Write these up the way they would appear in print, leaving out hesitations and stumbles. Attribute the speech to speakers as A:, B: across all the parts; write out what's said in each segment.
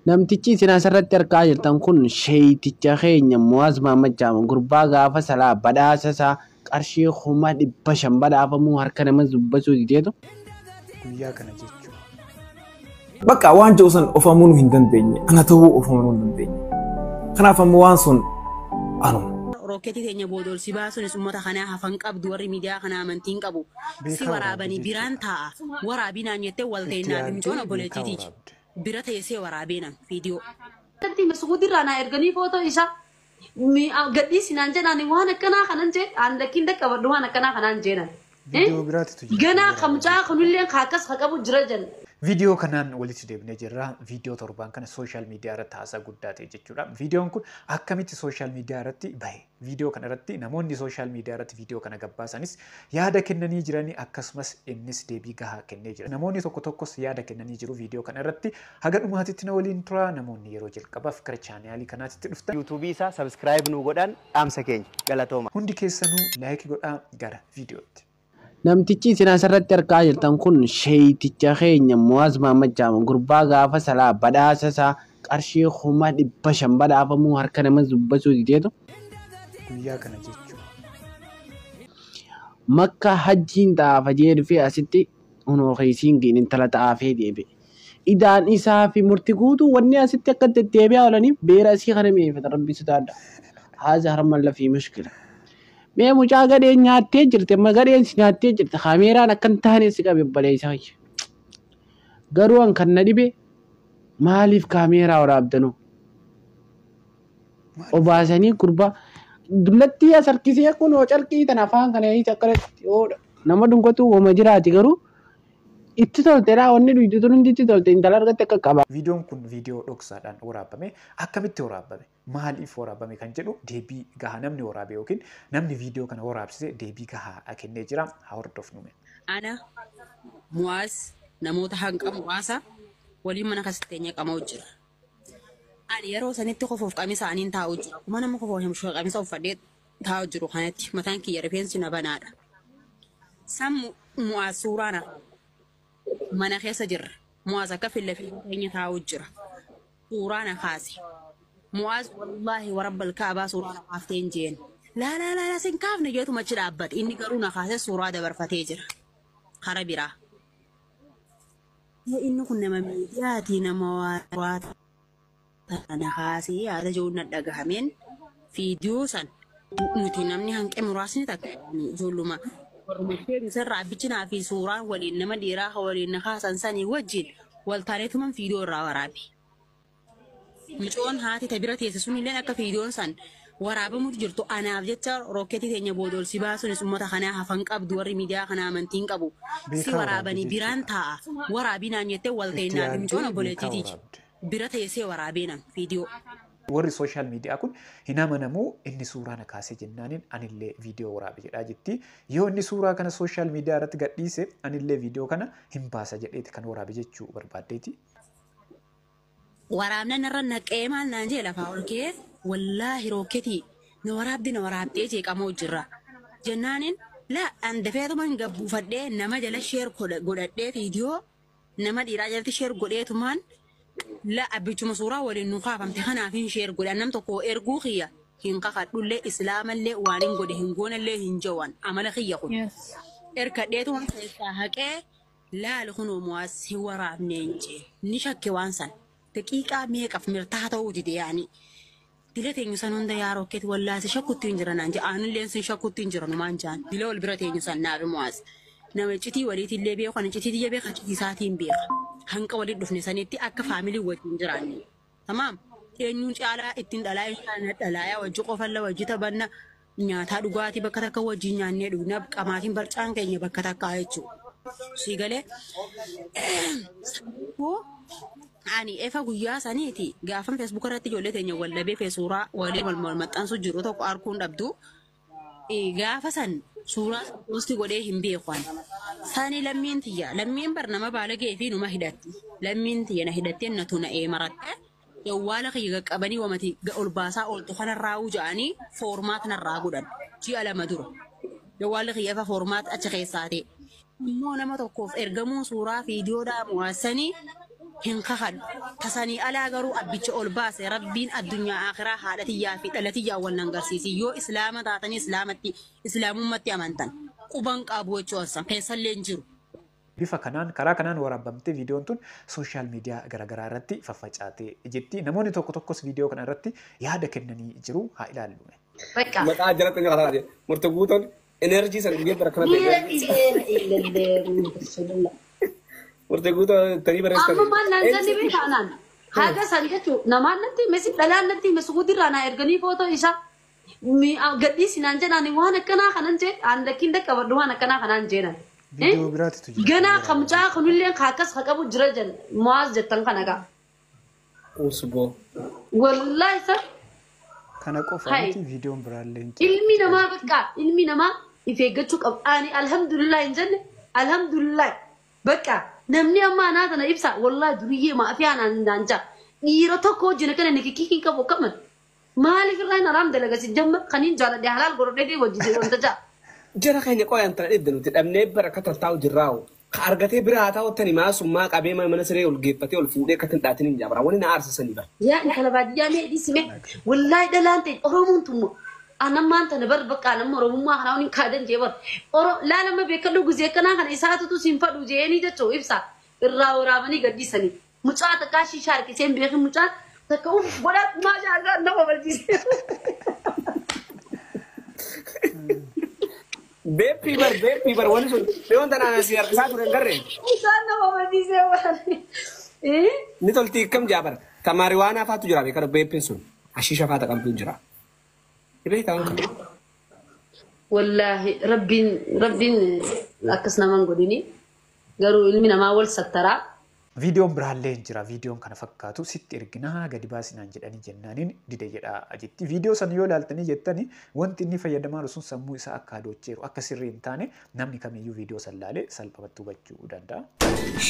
A: Namtichi isin asirratti argaa jirtan kun sheeyiticha keenya Mu'aaz Mahammad jedhama. Gurbaa gaafa salaa badhaasa isaa qarshii 500 badhaafamuu harka nama dubbisuu dideetu
B: guyyaa kana jechuudha.
C: Bakka waan jiru san of amanuu hin dandeenye. Ana ta'uu of amanuu hin dandeenye. Kanaaf ammoo waan sun anuma.
D: Rokketii teenya boodol si baasuunis uummata kanaa hafan qabdu warri miidiyaa kana amantiin qabu. Si waraabanii biraan taa'a. Waraabinaan jettee walta'inaa bimtoona boleetitiiti. Bira teessee waraabeenan viidiyoo.
E: Tanti masuuti raana erganii footoo isaa gadhii sinaan jedhaan waan akkanaa kanan jee aan lakkiin dhaqqabadhu waan akkanaa kanaan jeenan. Ganaa kamcaa kunillee akkas qabu jira jan.
B: Video kanaan walitti deebinee jirra. Video torbaan kana social media irratti haasaa guddaa ta'e jechuudha. Videoon kun akkamitti social media irratti bahe? Video kana irratti namoonni social media irratti video kana gabbaasanis yaada kennanii jiranii akkasumas innis deebii gahaa kennee jira. Namoonni tokko tokkos yaada kennanii jiru video kana irratti. Haga dhumaatitti na waliin tura. Namoonni yeroo jalqabaaf gara chaanaalii kanaatti dhuftan
F: YouTube isaa subscribe nu godhan dhaamsa keenya galatooma.
B: Hundi keessanuu like godhaa gara videootti.
A: Namtichi isin asirratti argaa jirtan kun sheeyiticha keenya Mu'aaz Mahammad jedhama. Gurbaa gaafa salaa badhaasa isaa qarshii 500 badhaafamuu harka nama dubbisuu dideetu
B: guyyaa kana jechuudha.
A: Makka hajjiin xaafa jedhufee asitti hunoo keessiin intala xaafee deebi'e. Idaan isaa fi murtii guutuu wanni asitti akka deddeebi'aa oolaniif beera asii kana meefata rabbi sodaadha. Haza harman lafii mushkila. Mee mucaa gadheen nyaattee jirte amma gadheen si nyaattee jirte kaameeraan akkan taane si qabe baleessaa garuu an kan na dhibe maaliif kaameeraa waraabdanu obaasanii gurbaa dullatti as harkisee kun carqii tan afaan kana akkanatti nama dhunkatu wama jiraati garuu itti tolteedha wanni dhuytu hundi itti tolte intala argatte akka qaba.
B: Videoon kun viidiyoo dhoksaadhaan waraabame akkamitti waraabame maaliif waraabame kan jedhu deebii gahaa namni waraabe yookiin namni viidiyoo kana waraabsise deebii gahaa kennee jira. Haa hordofnu.
D: Ana Mu'aaz namoota hanga muraasa waliin mana kasitteenya qamaa jira. Ani yeroo sanitti qofuuf qamisa aniin taa'u jira. Kuma nama qofuuf qamisa uffadhee taa'u jiru kanatti mataan kiyya rifeensi na banaadha. Sammu Mu'aaz suuraana mana keessa jirra. Mu'aaz akka fillafiin taa'u jira. Suuraana kaase. Mu'aaz wallahi warabbal kaabaa suuraana kaaftee hin jeen. La sin kaafne jeetu machi dhaabbate. Inni garuu na kaase suuraa dabarfatee jira. Kara biraa. Inni kun nama miidiyaati nama waata. Kana kaasee yaada ijoolleen na dhagahameen viidiyoo san nuti namni hanqee muraasni takka ijoolluma. Warreen sirraa abichinaa fi suuraan waliin nama dhiiraa waliin na kaasan sanii wajjin waltaaneetuman viidiyoo irraa waraabe. Micoon haati tabira teesse sunillee akka viidiyoon san waraabamutu jirtu anaaf jecha rokketii teenya boodol si baasuunis uummata kanaa hafan qabdu warri miidiyaa kana amantiin qabu. Si waraabanii biraan taa'a. Waraabinaan jettee walta'inaa micoon boleetitiiti. Bira teessee waraabeenan viidiyoo.
B: Warri social media kun hin amanamu inni suuraa na kaasee jennaaniin anillee viidiyoo waraabe jedhaa jetti. Yoo inni suuraa kana social media irratti gadhiise anillee viidiyoo kana hin baasa jedheeti kan waraabe jechuu barbaaddeeti.
D: Waraabnan irra naqee maal naan jee lafaa ol kee wallaahi rokketii na waraabdee jeeqamoo jirra. Jennaaniin la an dafeetumaan gabbuufadhee nama jala sheer godhadhee viidiyoo nama dhiiraa jalatti sheer godheetumaan la abbichuma suuraa waliin nu kaafamte kanaaf hin sheer godhan nam tokko erguu kiyya hin kakadhullee islaamallee waan hin godhe hin goonallee hin jawan amala kiyya kun erkadheetu waan keessaa haqee laal kunoo Mu'aaz hin waraabne hin jee ni shakke waan san daqiiqaa meeqaf mirtaa ta'uu dide yaani dila teenyu san hunda yaa rokkeeti wallaasi shakkutti hin jiran naan jee aanilleen sin shakkutti hin jiran maan jaan dila ol bira teenyu san naafi Mu'aaz nama citii waliitillee beeku kana citii diyya beeka citii isaatiin beeka. Hanqa waliin dhufne sanitti akka faamilii wajjin jiraanne. Tamaam. Eenyuun caalaa ittiin dhalaa isaan dhalaa wajji qofalla wajji taphanna nyaataa dhugaatii bakka takka wajjin nyaannee dhugna qamaatiin barcaan keenya bakka takka jechuudha. Siigalee ani efa guyyaa saniiti gaafan Facebook irratti ijoollee teenya wallabee suuraa walii wal maxxansu jiru tokko arguun dhabdu. Gaafa san suuraa posti godhee hin beekan. Sani lammiin bar nama baalagee fi numa hidhatti. Lammiin tiyya na hidhattee na tuna maratte. Yawwaala kiyya qaqqabanii wamati ol baasaa ooltu kanarraa wuja'anii foormaat narraa godhan. Ji'a lama dura. Yawwaala kiyya fa foormaat achi keessaa ta'e. Immoo nama tokkoof ergamuu suuraa viidiyoodhaa Mu'aazanii هنكهد تساني على جرو أبيتش أولباس ربين الدنيا آخرة حالتي يا في التي يا والنجارسيسي يو إسلام تعطني إسلام متي أمانتن وبنك أبو تشوسا كيسال لينجرو
B: bifa kanaan karaa kanaan waraabamtee viidiyoon tun sooshaal miidiyaa garaagaraa irratti faffacaatee jetti namoonni tokko tokkos viidiyoo kana irratti yaada kennanii jiru haa ilaallu.
C: Maqaa jalatti ni qalaate murte guutoon enerjii san guyyaa bara kana murte guutoo tarii bareedaa.
E: Amma maal naannoo ni beekanan haga san jechuun namaan natti mesi dhalaan natti mesuuti irraa erganii footoo isaa gadhii sinaan jedhaan waan akkanaa kanan jee aan dakkiin dakka baddu waan akkanaa kanaan jeenan. Gana kamcaa kunilleen kaakas haqabu jira jan maas jettan kana gaa.
C: Usbo.
E: Wallahi sa.
B: Kana qofaati viidiyoon biraallee.
E: Ilmi namaa bakka ilmi namaa ifeeggachuu qabu. Ani alhamdulillah hin jenne alhamdulillah bakka namni amma anaa kana ibsa wallahi duriyyee maafi anaan daancha. Dhiira tokko wajjin kana nikikii qabu qaban. Maaliif irraa hin araam dalagasi jamma kaniin jaaladhe halaal godhadhee wajjin wanta jaa.
C: Jara keenya qoyaan tana dhidda nuti dhabnee barakata taa'u jirraawu. Ka argatee biraa taa'u tani maasummaa qabee mana siree ol geeffatee ol fuudhee akka hin dhaatin hin jaabara. Wani na aarsisanii bara.
E: Yaa intala baadiyyaa mee dhiisime wallahi dhalaan ta'e Oromoon tummo. Anammaan tana bar bakka anamma Oromummaa kanaa waliin kaadan jee bar. Laalama beekadhu guzee kanaa kana isaatutu siin fadhu jeeni jechuu ibsa. Irraa waraabanii gaddisanii. Mucaa takkaa shishaa harkiseen beekin mucaa takka uff godhaa maashaa isaa nama barsiise.
C: Bepi bar wani sun leon tana nasi harkisa turen garre.
E: Sana mama dice wani.
C: Ni tolti kam jabar. Tamari wana fatu jira be kado bepi sun. Ashisha fata kam pun jira. Ibe tahu.
E: Wallahi rabbin akas naman godini. Garu ilmi nama wal sattara.
B: Viidiyoon biraallee jira. Viidiyoon kana fakkaatu sitti erginaa gadi baasinaan jedhanii jennaaniin dide jedhaa jetti. Viidiyoo sana yoo ilaaltanii jettanii wanti inni fayyadamaa sun sammuu isaa akka adoocheeru akka sirrii hin taane namni kamiyyuu viidiyoo san laalee salphumatti hubachuu danda'a.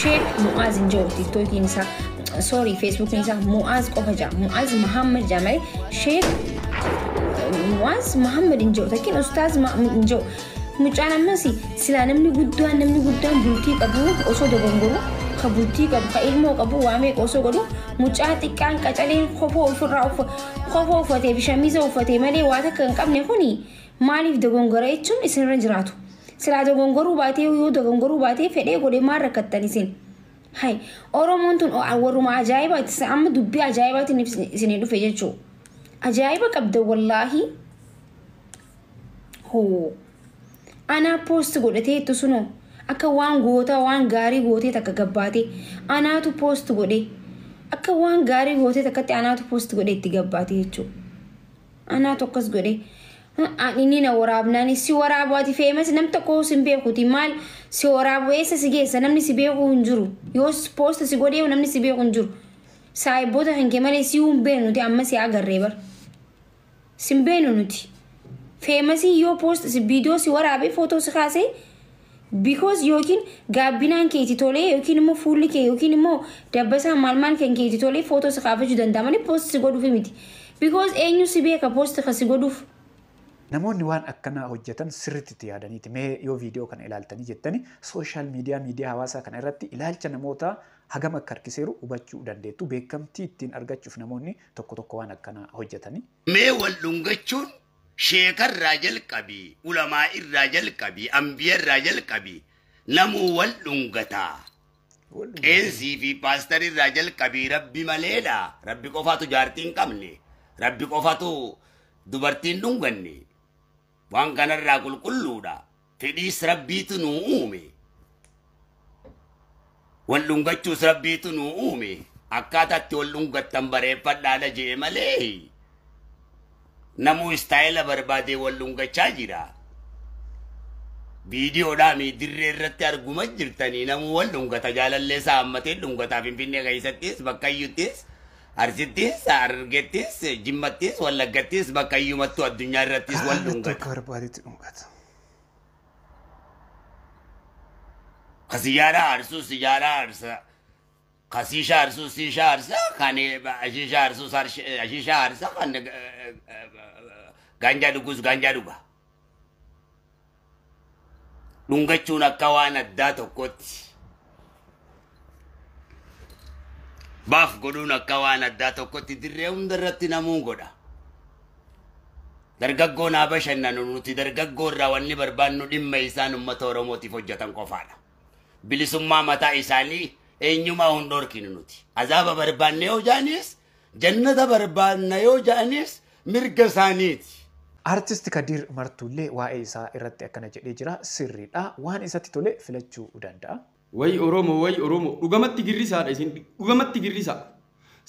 G: Sheek Mu'aaz hin jiru tiktookiin isaa sorry feesbuukiin isaa Mu'aaz qofa jira. Mu'aaz Muhammad jedhamee Sheek Mu'aaz Muhammad hin jiru takkiin ustaaz hin jiru. Mucaan ammas silaa namni guddaan bultii qabu osoo dogongoro. Kabuti kabu kailmo kabu wame koso godu mucaa xiqqaan qacaleen kofoo ofirraa kofoo uffatee bishamiisa uffatee malee waa takka hin qabne kuni maaliif dogongora jechuun isinirra jiraatu. Silaa dogongoruu baatee yoo dogongoruu baatee fedhee godhee maal rakkattan isin. Hai Oromoon tun warruma ajaa'ibaati amma dubbii ajaa'ibaatiin isinii dhufe jechuu. Ajaa'iba qabda wallaahi. Hoo anaa poost godhatee itti sunoo. Akka waan goota waan gaarii gootee takka gabbaatee anaatu poost godhee akka waan gaarii gootee takkatti anaatu poost godhee itti gabbaatee jechuudha. Anaatu akkas godhee inni na waraabnaan si waraabaati feemas nam tokko sin beekuti maal si waraabu eessa si geessa namni si beeku hin jiru yoo poost si godhee namni si beeku hin jiru saayiboota hanke malee si hin beenu nuti amma si agarree bar si hin beenu nuti feemasii yoo poost si viidiyoo si waraabee footoo si kaasee. Because yokin gabbinaan keeti tolee yokin immoo fuulli kee yokin immoo dabbasaa maal kan keeti tolee footoo si kaafachuu danda'a malee poost si godhuuf miti. Because eenyu si beeka poost ka si godhuuf.
B: Namoonni waan akkanaa hojjetan sirriitti yaadaniiti. Mee yoo viidiyoo kana ilaaltanii jettanii sooshaal miidiyaa hawaasaa kana irratti ilaalcha namoota hagam akka harkiseeru hubachuu dandeettu. Beekamtii ittiin argachuuf namoonni tokko waan akkanaa hojjetanii.
H: Mee wal dhungachuun sheekar rajal qabi, ulamaa irrajal qabi, ambiya rajal qabi, namu wal dhungata. Qeensii fi paastari rajal qabi rabbi maleedha. Rabbi qofaatu jaartiin qabne, rabbi qofaatu dubartiin dhunganne. Waan kanarraa qulqulluudha. Fedhiis rabbiitu nuu uume. Wal dhungachuus rabbiitu nuu uume. Akkaataatti wal dhungattan bareeffadhaadha jee malee. Namu istaayila barbaadee wal dhungachaa jira. Viidiyoodhaa dirree irratti arguma jirtanii namu wal dhungata jaalallee isaa hammatee dhungataa Finfinnee keessattis bakka iyyuttis Arsittis Argettis Jimmattis Wallaggattis bakka iyyumattuu addunyaa irrattis wal dhungata. Kasiyyaadhaa arsuu siyyaadhaa arsa. Kasisha arsu sisha arsa kane ashisha arsu ashisha arsa kan ganja duga dhungachuun akka waan addaa tokkotti Baaf godhuun akka waan addaa tokkotti dirree hundarratti namuu godha. Dargaggoon haa bashannanu nuti dargaggoo irraa wanni barbaannu dhimma isaan uummata Oromootiif hojjetan qofaadha. Bilisummaa mataa isaanii eenyumaa hundorkinu nuti. Azaaba barbaanne yoo jaanis jannata barbaanna yoo jaanis mirga isaaniiti.
B: Artist Kadir Martullee waa'ee isaa irratti akkana jedhee jira. Sirriidha. Waan isatti tole filachuu danda'a.
I: Way Oromo dhugamatti girrisaadha isin dhugamatti girrisa.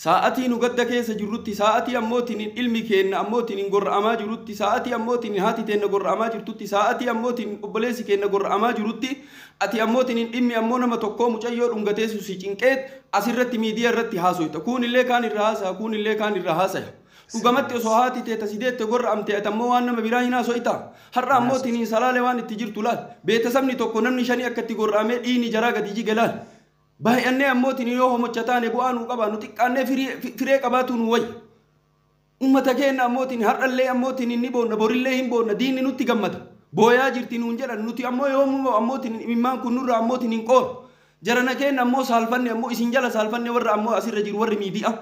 I: Sa'atii nu gadda keessa jirrutti sa'atii ammootiin ilmi keenna ammootiin gorra'amaa jirrutti sa'atii ammootiin haati teenna gorra'amaa jirtutti sa'atii ammootiin obboleessi keenna gorra'amaa jirrutti ati ammootiin dhimmi ammoo nama tokkoo mucayyoo dhungatee susi cinqeet asirratti miidiyaa irratti haasoyta kunillee kaan irra haasaya kunillee kaan irra haasaya. Dhugamatti osoo haati teeta sideette gorra'amte atammoo waan nama biraa hin haasoyta. Har'a ammootiin salaalee waan itti jirtu laal beetasabni tokko namni shanii akka itti gorra'amee dhiini jaraa gadi jige laal. Baay'annee ammootiin yoo homocha taane bu'aa nu qaba nu xiqqaannee firee qabaatu nu wayya. Uummata keenya ammootiin har'allee ammootiin ni boonna borillee hin boonna diinni nutti gammada. Booyaa jirti nuun jedhan nuti ammoo yoomuu ammootiin imimmaan kun nurra ammootiin hin qoor. Jarana keenya ammoo saalfanne ammoo isin jala saalfanne warra ammoo asirra jiru warri miidiyaa.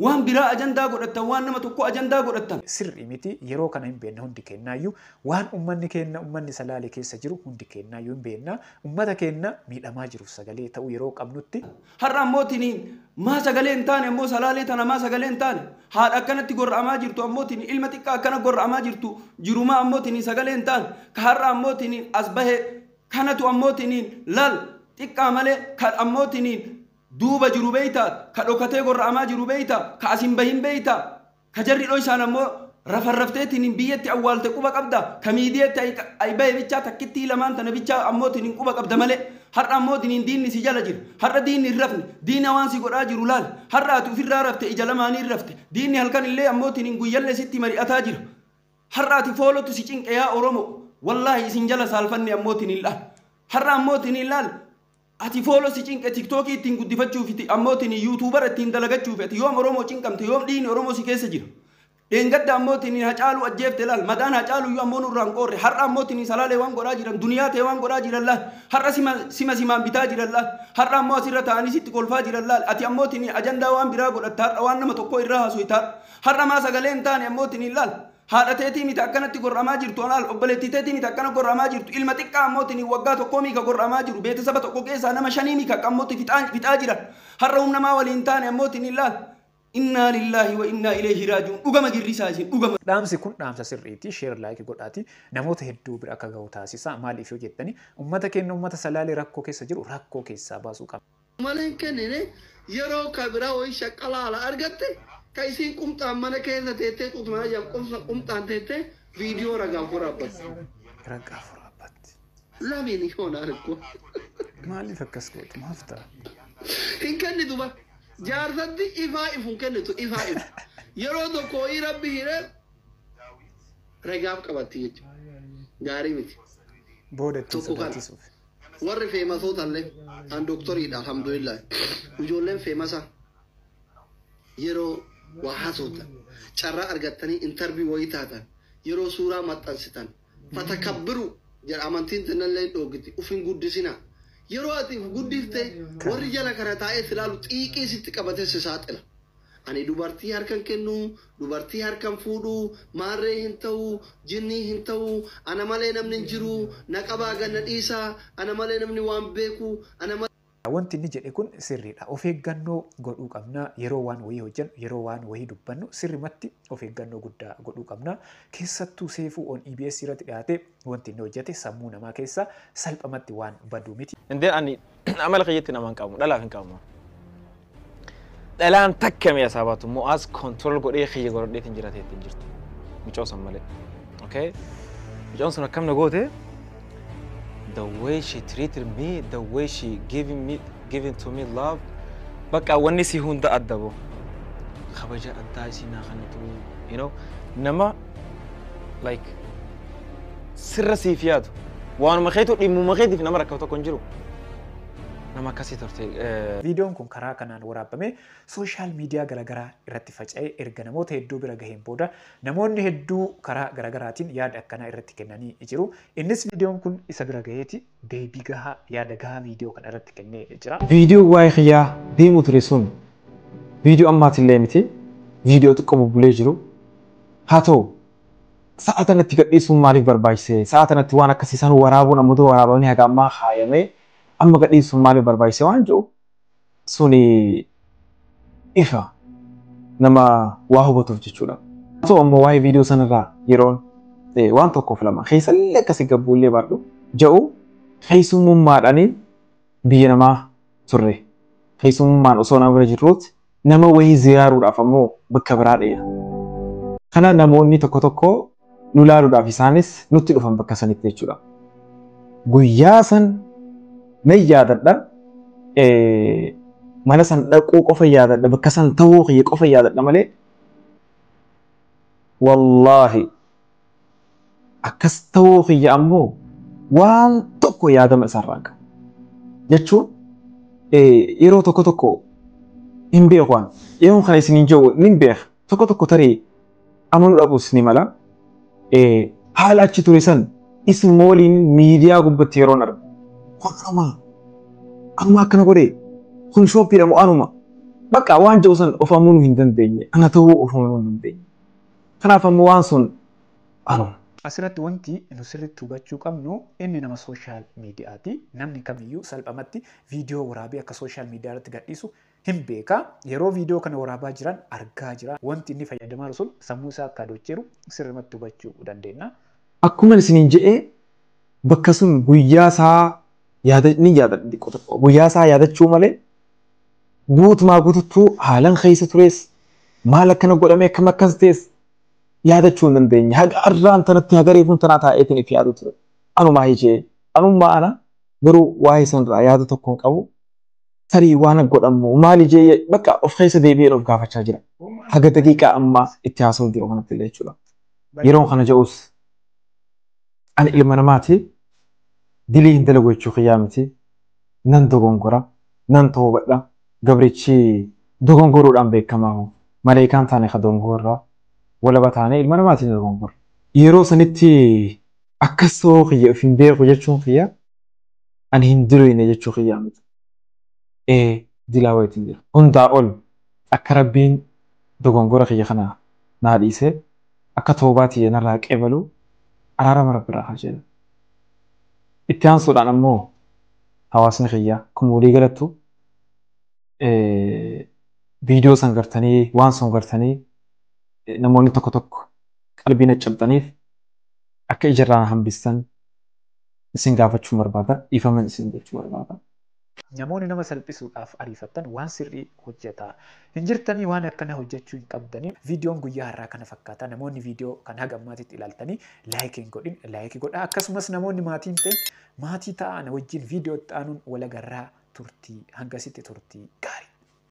I: Waan biraa ajandaa godhatan waan nama tokko ajandaa godhatan.
B: Sirri miti yeroo kana hin beekna hundi kennaayyuu waan uummanni keenya uummanni salaalee keessa jiru hundi kennaayyuu hin beekna uummata keenya miidhamaa jiru sagalee ta'uu yeroo qabnutti. Har'a ammootiin maa sagalee hin taane ammoo salaalee tana maa sagalee hin taane haadha akkanatti gorra'amaa jirtu ammootiin ilma xiqqaa akkana gorra'amaa jirtu jirumaa ammootiin sagalee hin taane ka har'a ammootiin as bahe kanatu ammootiin lal xiqqaa malee kan ammootiin duuba jiru beeyta ka dhokatee gorra'amaa jiru beeyta ka asin bahin beeyta ka jarri dhoysaan ammoo rafarrafteetiin biyyatti awwaalte quba qabda ka miidiyeetti ay bahe bichaa takkitti lamaan tana bichaa ammootiin quba qabda malee har'a ammootiin diinni si jala jira har'a diinni hin rafne diina waan si godhaa jiru laal har'a ati ofirraa rafte ija lamaanii hin rafte diinni halkan illee ammootiin guyyallee sitti mari'ataa jira har'a ati foolotu si cinqeyaa Oromo wallaahi isin jala saalfanne ammootiin hin laal har'a ammootiin hin laal ati foolo si cinqe TikTok ittiin guddifachuuf ammootiin YouTuber ittiin dalagachuuf ati yoom Oromoo cinqamte yoom dhiini Oromoo si keessa jira. Dheengadda ammootiin hacaalu ajjeefte laal madaan hacaalu iyyuu ammoo nurraan qoorre har'a ammootiin salaalee waan godhaa jiran duniyaa ta'e waan godhaa jiran laal har'a simaan bitaa jiran laal har'a ammoo asirra ta'anii sitti kolfaa jiran laal ati ammootiin ajandaa waan biraa godhatta har'a waan nama tokko irraa haasoytaa har'a maa sagalee hin taane ammootiin laal haadha teetii miti akkanatti gorra'amaa jirtu laal obboleettii teetii miti akkana gorra'amaa jirtu ilma xiqqaa ammootiin waggaa tokkoo miika gorra'amaa jiru beetasaba tokko keessaa nama shanii miika ammootti fixaa jiran har'a humnamaa waliin taane ammootiin laal inna lillahi wa inna ilayhi raaji'uun dhugama girrisaa isin dhugama. Dhaamsi kun dhaamsa sirriiti sheer laayikii godhaati namoota hedduu bira akka ga'u taasisa maaliif yoo jettani uummata keenya uummata salaalee rakkoo keessa jiru rakkoo keessaa baasuu qaba.
J: Maleen kennine yeroo kabiraa wayii shaqqalaala argatte kaisin qumxaan mana keessa teettee qutmaa jam qumxaan teettee viidiyoo ragaa furaabbatte.
B: Ragaa furaabbatte.
J: Lamiin yoon argu.
B: Maaliif akkas gootu maaf ta'a?
J: Hin kennitu ba jaarsatti ifaa ifuun kennitu ifaa ifu. Yeroo tokko wayii rabbi hiree ragaaf qabatti jechuudha. Gaarii miti.
B: Booda itti sodaachisuuf.
J: Warri feemasootallee an doktoriidha alhamdulillah. Ijoolleen feemasa yeroo waa haasoftan carraa argattanii intarbii wayii taatan yeroo suuraa maxxansitan fatakabbiru jedha amantiin tinallee dhoogiti ufin guddisina yeroo ati guddifte warri jala kana taa'ee filaalu xiiqii sitti qabatee si saaxila ani dubartii harkan kennu dubartii harkan fuudhu maarree hin ta'u jinnii hin ta'u ana malee namni hin jiru na qabaa ganna dhiisaa ana malee namni waan beeku ana
B: wanti inni jedhe kun sirriidha. Of eeggannoo godhuu qabna. Yeroo waan wayii hojjennu, yeroo waan wayii dubbannu sirrimatti of eeggannoo guddaa godhuu qabna. Keessattuu seefuu on EBS irratti dhiyaate wanti inni hojjete sammuu namaa keessa salphamatti waan baduu miti.
K: Indee ani amala kiyyetti nama hin qabu, dhalaaf hin qabu. Dhalaan takka mi'a saabatu mo'aas kontirool godhee kiyya godhadheetiin jirateettiin jirti. Mucoo san malee. Okay? Mucoon sun akkam na goote? The way she treated me, the way she giving to me love. Baka wanni si hunda addabo. Khabaja adda isina khanatu, you know, nama like sirra sifiyatu. Waan ma khaytu dhimu ma khayti fi nama rakkatu kon jiru. Nama kasi torte.
B: Videoon kun karaa kanaan waraabame social media garagaraa irratti faca'ee erga namoota hedduu bira gaheen booda namoonni hedduu karaa garagaraatiin yaada akkanaa irratti kennanii jiru. Innis videoon kun isa bira gaheeti deebii gahaa yaada gahaa viidiyoo kana irratti kennee jira.
K: Viidiyoo waa'ee xiyyaa deemu ture sun Viidiyoo ammaatillee miti. Viidiyoo xiqqoo bubbulee jiru. Haa ta'u sa'a kanatti gadhiisuun maaliif barbaachise? Sa'a kanatti waan akkasiisan waraabuun ammoo waraabamni haga ammaa haayamee amma gadhiisuun maaliif barbaachise waan jiru suni ifa nama waa hubatuuf jechuudha. Haa ta'u ammoo waa'ee viidiyoo sanarraa yeroon waan tokkoof lama keessallee akkasii gabbuullee baadhu ja'u keessummummaadhaanii biyya namaa turre. Keessummaan osoo nama bira jirruutti nama wayii ziyaaruudhaaf ammoo bakka biraa dheera. Kana namoonni tokko tokko nu laaluudhaaf isaanis nutti dhufan bakka sanitti jechuudha. Guyyaa san nan yaadadha. Mana san dhaquu qofa yaadadha. Bakka san ta'uu kiyya qofa yaadadha malee. Wallaahi akkas ta'uu kiyya ammoo waan tokko yaadama isarraa qaba. Jechuun yeroo tokko tokko hin beekan yeroo kana isiniin jiru nin beek tokko tokko tarii amanuu dhabuus ni mala haala achi ture san isin waliin miidiyaa gubbatti yeroon argu kun anuma akkana godhe kun shooppiidha moo anuma bakka waan jiru san of amanuu hin dandeenye ana ta'uu of amanuu hin dandeenye kanaaf ammoo waan sun anuma.
B: Asirratti wanti nu sirriitti hubachuu qabnu inni nama sooshaal miidiyaati. Namni kamiyyuu salphamatti viidiyoo waraabee akka sooshaal miidiyaa irratti gadhiisu hin beeka. Yeroo viidiyoo kana waraabaa jiran argaa jira. Wanti inni fayyadamaa sun sammuu isaa akka adocheeru sirriitti hubachuu dandeenya.
K: Akkuma isiniin jedhee bakka sun guyyaa isaa ni yaadadha. Guyyaa isaa yaadachuu malee guutumaa guutuutti haalan keessa tures maal akkana godhamee akkam akkas ta'es yaadachuu hin dandeenye. Haga arraan tanatti haga reefuun tanaa taa'eetiin itti yaadu ture. Anumaa hijee anummaa ana garuu waa'ee sanarraa yaada tokko hin qabu. Tarii waan godhamu maal hijee bakka of keessa deebi'ee of gaafachaa jira. Haga daqiiqaa ammaa itti haasa'u jiru kanatti illee jechuudha. Yeroon kana jedhus ani ilma namaati dilii hin dalagu jechuu kiyyaa miti. Nan dogongora nan toobadha. Gabrichi dogongoruudhaan beekamaa maleekaan taane ka dogongorraa. Wala bataanee ilma namaatiin dogongora. Yeroo sanitti akkas ta'uu kiyya of hin beeku jechuun kiyya ani hin diriine jechuu kiyyaa miti. Dilaa wayitiin jira. Hundaa ol akka rabbiin dogongora kiyya kana naa dhiisee akka toobaatii narraa qeebalu araarama rabbiirraa haa jedhu. Itti aansuudhaan ammoo hawaasni kiyya kun walii galattu viidiyoo san gartanii waan sun gartanii namoonni tokko tokko qalbii na cabxaniif akka ijarraan hambistan isin gaafachuu barbaada dhiifaman isin gochuu barbaada.
B: Namoonni nama salphisuudhaaf ariifattan waan sirrii hojjetaa hin jirtanii waan akkana hojjechuu hin qabdanii viidiyoon guyyaa har'aa kana fakkaata namoonni viidiyoo kan haga ammaatitti ilaaltanii laayikii godhin laayikii godhaa akkasumas namoonni maatiin ta'e maatii ta'an wajjin viidiyoo itti aanuun wal agarraa turtii hangasitti turtii gaarii.